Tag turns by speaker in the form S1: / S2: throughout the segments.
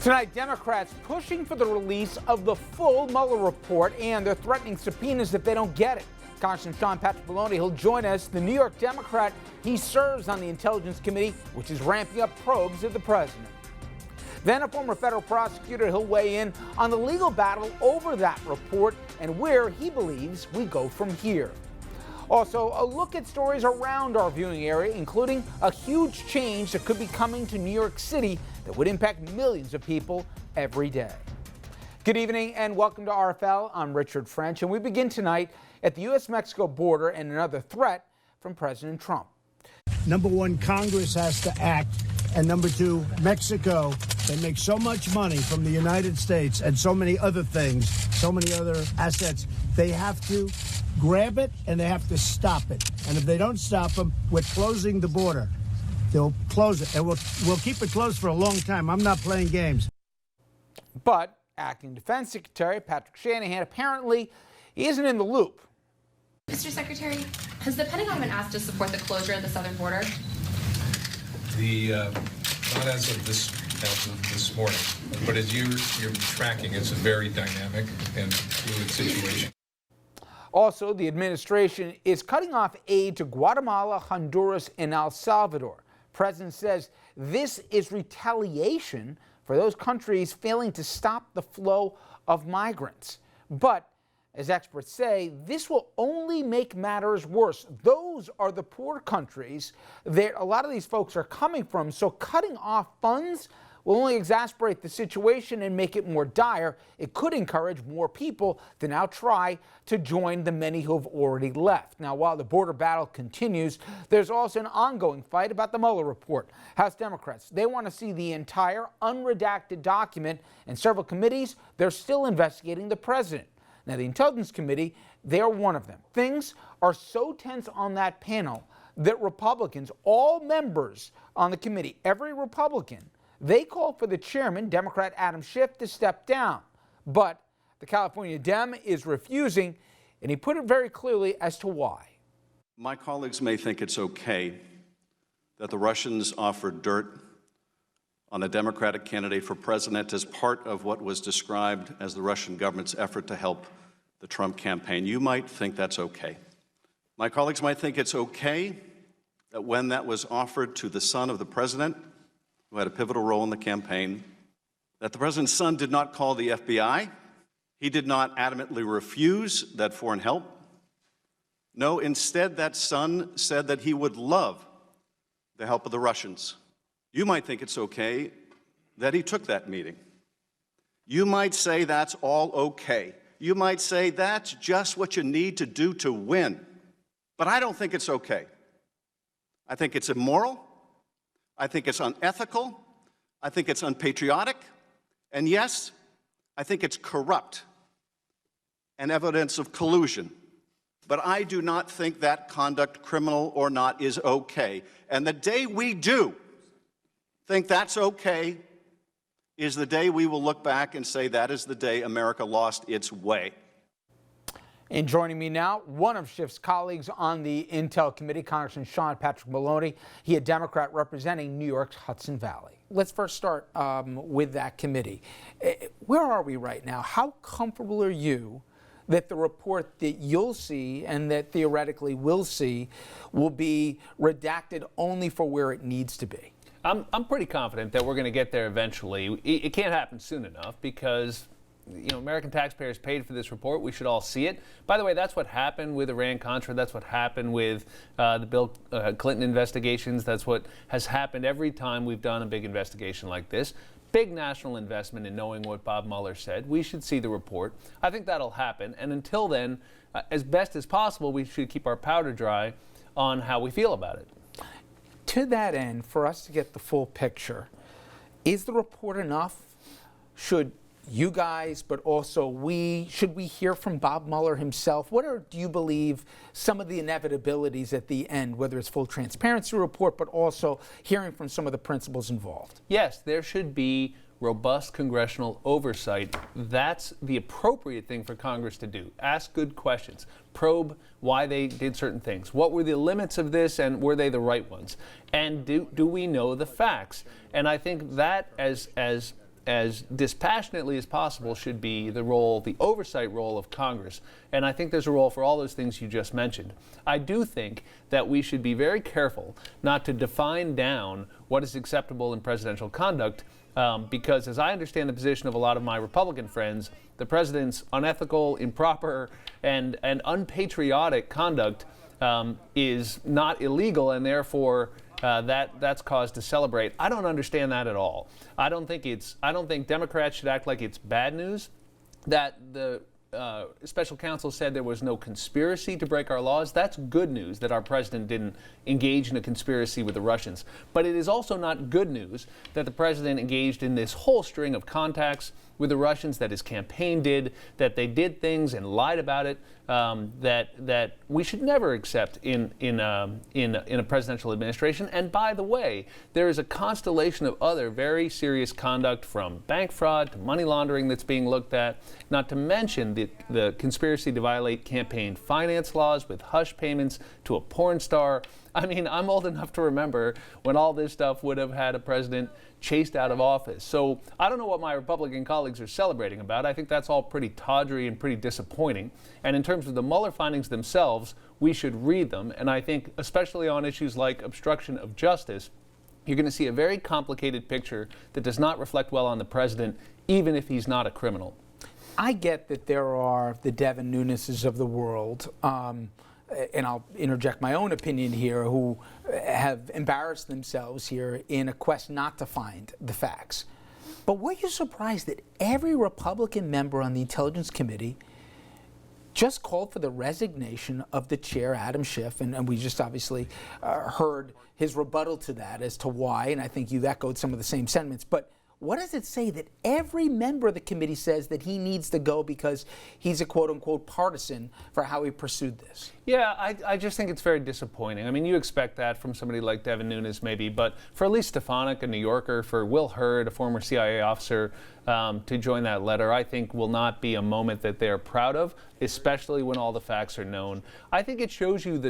S1: Tonight, Democrats pushing for the release of the full Mueller report, and they're threatening subpoenas if they don't get it. Congressman Patrick Shanahan, he'll join us. The New York Democrat, he serves on the Intelligence Committee, which is ramping up probes of the president. Then a former federal prosecutor, he'll weigh in on the legal battle over that report and where he believes we go from here. Also, a look at stories around our viewing area, including a huge change that could be coming to New York City that would impact millions of people every day. Good evening and welcome to RFL. I'm Richard French, and we begin tonight at the U.S Mexico border and another threat from President Trump.
S2: Number one, Congress has to act. And number two, Mexico, they make so much money from the United States and so many other things, so many other assets. They have to grab it and they have to stop it. And if they don't stop them, we're closing the border. They'll close it, and we'll keep it closed for a long time. I'm not playing games.
S1: But acting Defense Secretary Patrick Shanahan apparently isn't in the loop.
S3: Mr. Secretary, has the Pentagon been asked to support the closure of the southern border?
S4: Not as of this morning, but as you're tracking, it's a very dynamic and fluid situation.
S1: Also, the administration is cutting off aid to Guatemala, Honduras, and El Salvador. The president says this is retaliation for those countries failing to stop the flow of migrants. But as experts say, this will only make matters worse. Those are the poor countries that a lot of these folks are coming from, so cutting off funds will only exacerbate the situation and make it more dire. It could encourage more people to now try to join the many who have already left. Now, while the border battle continues, there's also an ongoing fight about the Mueller report. House Democrats, they want to see the entire unredacted document, and several committees, they're still investigating the president. Now, the Intelligence Committee, they're one of them. Things are so tense on that panel that Republicans, all members on the committee, every Republican, they called for the chairman, Democrat Adam Schiff, to step down. But the California Dem is refusing, and he put it very clearly as to why.
S5: My colleagues may think it's okay that the Russians offered dirt on a Democratic candidate for president as part of what was described as the Russian government's effort to help the Trump campaign. You might think that's okay. My colleagues might think it's okay that when that was offered to the son of the president, who had a pivotal role in the campaign, that the president's son did not call the FBI. He did not adamantly refuse that foreign help. No, instead, that son said that he would love the help of the Russians. You might think it's okay that he took that meeting. You might say that's all okay. You might say that's just what you need to do to win. But I don't think it's okay. I think it's immoral. I think it's unethical. I think it's unpatriotic. And yes, I think it's corrupt and evidence of collusion. But I do not think that conduct, criminal or not, is okay. And the day we do think that's okay is the day we will look back and say that is the day America lost its way.
S1: And joining me now, one of Schiff's colleagues on the Intel Committee, Congressman Patrick Shanahan. He a Democrat representing New York's Hudson Valley. Let's first start with that committee. Where are we right now? How comfortable are you that the report that you'll see and that theoretically we'll see will be redacted only for where it needs to be?
S6: I'm pretty confident that we're going to get there eventually. It can't happen soon enough because, American taxpayers paid for this report. We should all see it. By the way, that's what happened with Iran-Contra. That's what happened with the Bill Clinton investigations. That's what has happened every time we've done a big investigation like this. Big national investment in knowing what Bob Mueller said. We should see the report. I think that'll happen. And until then, as best as possible, we should keep our powder dry on how we feel about it.
S1: To that end, for us to get the full picture, is the report enough? Should you guys, but also should we hear from Bob Mueller himself? Do you believe some of the inevitabilities at the end, whether it's full transparency report, but also hearing from some of the principals involved?
S6: Yes, there should be robust congressional oversight. That's the appropriate thing for Congress to do. Ask good questions. Probe why they did certain things. What were the limits of this, and were they the right ones? And do we know the facts? And I think that as as dispassionately as possible should be the oversight role of Congress. And I think there's a role for all those things you just mentioned. I do think that we should be very careful not to define down what is acceptable in presidential conduct, because as I understand the position of a lot of my Republican friends, the president's unethical, improper, and unpatriotic conduct is not illegal, and therefore that's cause to celebrate. I don't understand that at all. I don't think Democrats should act like it's bad news that the special counsel said there was no conspiracy to break our laws. That's good news that our president didn't engage in a conspiracy with the Russians. But it is also not good news that the president engaged in this whole string of contacts with the Russians, that his campaign did, that they did things and lied about it, that we should never accept in a presidential administration. And by the way, there is a constellation of other very serious conduct, from bank fraud to money laundering, that's being looked at, not to mention the conspiracy to violate campaign finance laws with hush payments to a porn star. I mean, I'm old enough to remember when all this stuff would have had a president chased out of office. So I don't know what my Republican colleagues are celebrating about. I think that's all pretty tawdry and pretty disappointing. And in terms of the Mueller findings themselves, we should read them. And I think, especially on issues like obstruction of justice, you're going to see a very complicated picture that does not reflect well on the president, even if he's not a criminal.
S1: I get that there are the Devin Nuneses of the world, and I'll interject my own opinion here, who have embarrassed themselves here in a quest not to find the facts. But were you surprised that every Republican member on the Intelligence Committee just called for the resignation of the chair, Adam Schiff, and we just obviously heard his rebuttal to that as to why, and I think you echoed some of the same sentiments. But what does it say that every member of the committee says that he needs to go because he's a quote-unquote partisan for how he pursued this?
S6: Yeah, I just think it's very disappointing. I mean, you expect that from somebody like Devin Nunes maybe, but for Elise Stefanik, a New Yorker, for Will Hurd, a former CIA officer, to join that letter, I think will not be a moment that they're proud of, especially when all the facts are known. I think it shows you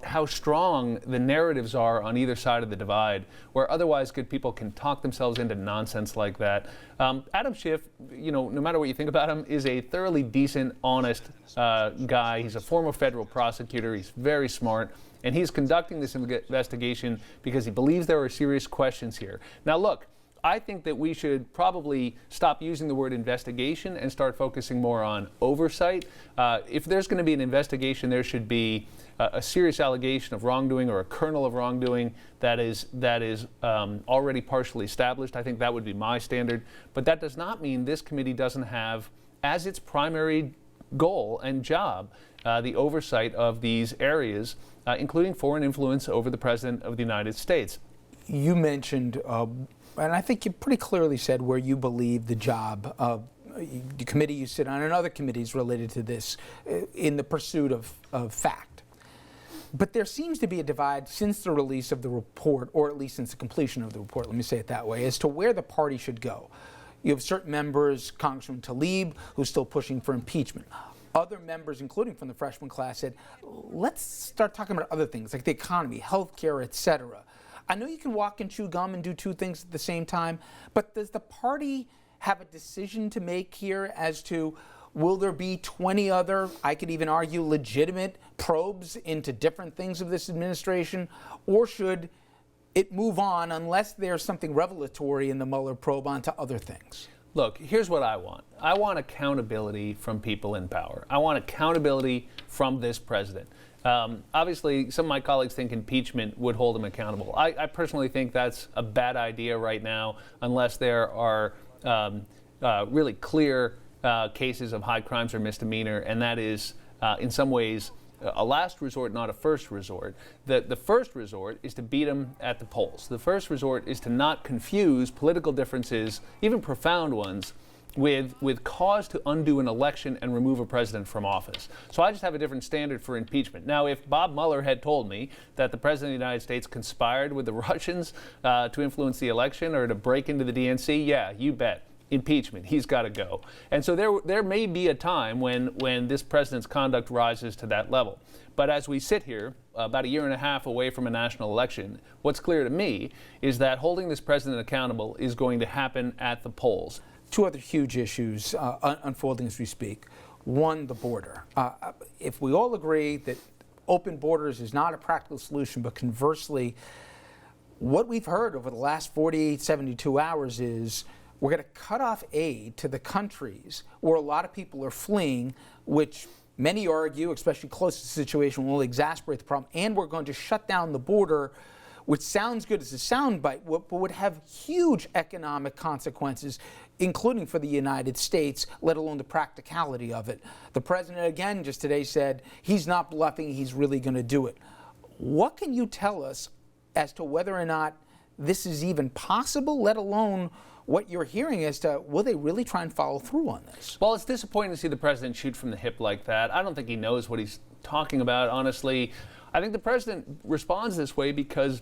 S6: how strong the narratives are on either side of the divide, where otherwise good people can talk themselves into nonsense like that. Adam Schiff, no matter what you think about him, is a thoroughly decent, honest guy. He's a former federal prosecutor. He's very smart. And he's conducting this investigation because he believes there are serious questions here. Now, look, I think that we should probably stop using the word investigation and start focusing more on oversight. If there's going to be an investigation, there should be a serious allegation of wrongdoing or a kernel of wrongdoing that is already partially established. I think that would be my standard. But that does not mean this committee doesn't have as its primary goal and job the oversight of these areas, including foreign influence over the President of the United States.
S1: You mentioned, and I think you pretty clearly said where you believe the job of the committee you sit on and other committees related to this in the pursuit of fact. But there seems to be a divide since the release of the report, or at least since the completion of the report, let me say it that way, as to where the party should go. You have certain members, Congressman Tlaib, who's still pushing for impeachment. Other members, including from the freshman class, said, let's start talking about other things like the economy, healthcare, etc. I know you can walk and chew gum and do two things at the same time, but does the party have a decision to make here as to will there be 20 other, I could even argue, legitimate probes into different things of this administration, or should it move on unless there's something revelatory in the Mueller probe onto other things?
S6: Look, here's what I want. I want accountability from people in power. I want accountability from this president. Obviously, some of my colleagues think impeachment would hold him accountable. I personally think that's a bad idea right now, unless there are really clear cases of high crimes or misdemeanor, and that is, in some ways, a last resort, not a first resort. The first resort is to beat him at the polls. The first resort is to not confuse political differences, even profound ones, with cause to undo an election and remove a president from office. So I just have a different standard for impeachment. Now, if Bob Mueller had told me that the President of the United States conspired with the Russians to influence the election or to break into the DNC, yeah, you bet, impeachment. He's got to go. And so there may be a time when this president's conduct rises to that level. But as we sit here, about a year and a half away from a national election, what's clear to me is that holding this president accountable is going to happen at the polls.
S1: Two other huge issues unfolding as we speak. One, the border. If we all agree that open borders is not a practical solution, but conversely, what we've heard over the last 48, 72 hours is we're going to cut off aid to the countries where a lot of people are fleeing, which many argue, especially close to the situation, will exasperate the problem, and we're going to shut down the border, which sounds good as a soundbite, but would have huge economic consequences, including for the United States, let alone the practicality of it. The president, again, just today said he's not bluffing, he's really going to do it. What can you tell us as to whether or not this is even possible, let alone what you're hearing as to will they really try and follow through on this?
S6: Well, it's disappointing to see the president shoot from the hip like that. I don't think he knows what he's talking about, honestly. I think the president responds this way because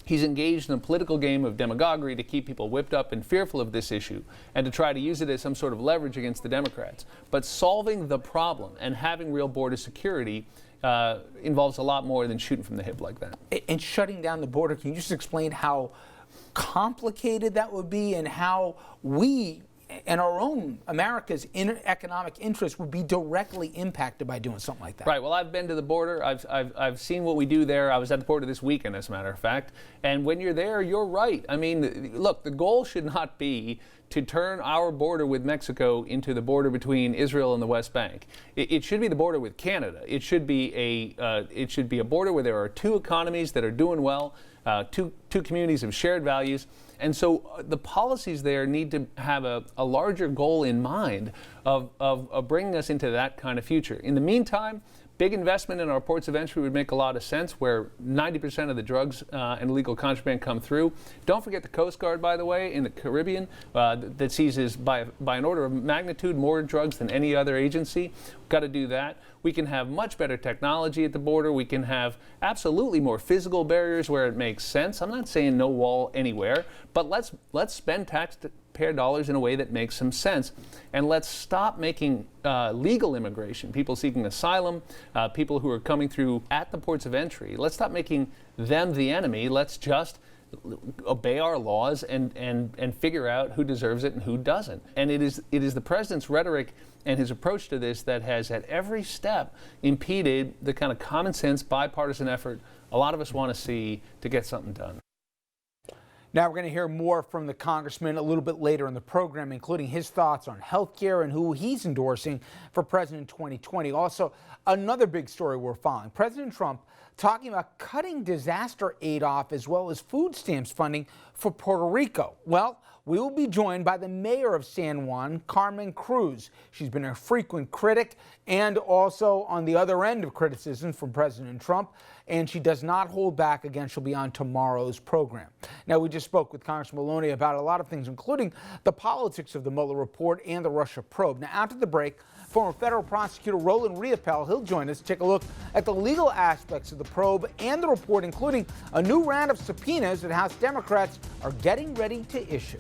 S6: he's engaged in a political game of demagoguery to keep people whipped up and fearful of this issue and to try to use it as some sort of leverage against the Democrats. But solving the problem and having real border security involves a lot more than shooting from the hip like that.
S1: And shutting down the border, can you just explain how complicated that would be and how we and our own America's economic interests would be directly impacted by doing something like that?
S6: Right. Well, I've been to the border. I've seen what we do there. I was at the border this weekend, as a matter of fact. And when you're there, you're right. I mean, look, the goal should not be to turn our border with Mexico into the border between Israel and the West Bank. It should be the border with Canada. It should be a border where there are two economies that are doing well, two communities of shared values. And so the policies there need to have a larger goal in mind of bringing us into that kind of future. In the meantime, big investment in our ports of entry would make a lot of sense, where 90% of the drugs and illegal contraband come through. Don't forget the Coast Guard, by the way, in the Caribbean that seizes by an order of magnitude more drugs than any other agency. We've got to do that. We can have much better technology at the border. We can have absolutely more physical barriers where it makes sense. I'm not saying no wall anywhere, but let's spend taxpayer dollars in a way that makes some sense. And let's stop making legal immigration, people seeking asylum, people who are coming through at the ports of entry, let's stop making them the enemy. Let's just obey our laws and figure out who deserves it and who doesn't. And it is the president's rhetoric and his approach to this that has at every step impeded the kind of common sense bipartisan effort a lot of us want to see to get something done.
S1: Now we're going to hear more from the congressman a little bit later in the program, including his thoughts on health care and who he's endorsing for President 2020. Also, another big story we're following. President Trump talking about cutting disaster aid off as well as food stamps funding for Puerto Rico. Well, we will be joined by the mayor of San Juan, Carmen Cruz. She's been a frequent critic and also on the other end of criticism from President Trump, and she does not hold back. Again, she'll be on tomorrow's program. Now, we just spoke with Congressman Maloney about a lot of things, including the politics of the Mueller report and the Russia probe. Now, after the break, former federal prosecutor Roland Riopel, he'll join us to take a look at the legal aspects of the probe and the report, including a new round of subpoenas that House Democrats are getting ready to issue.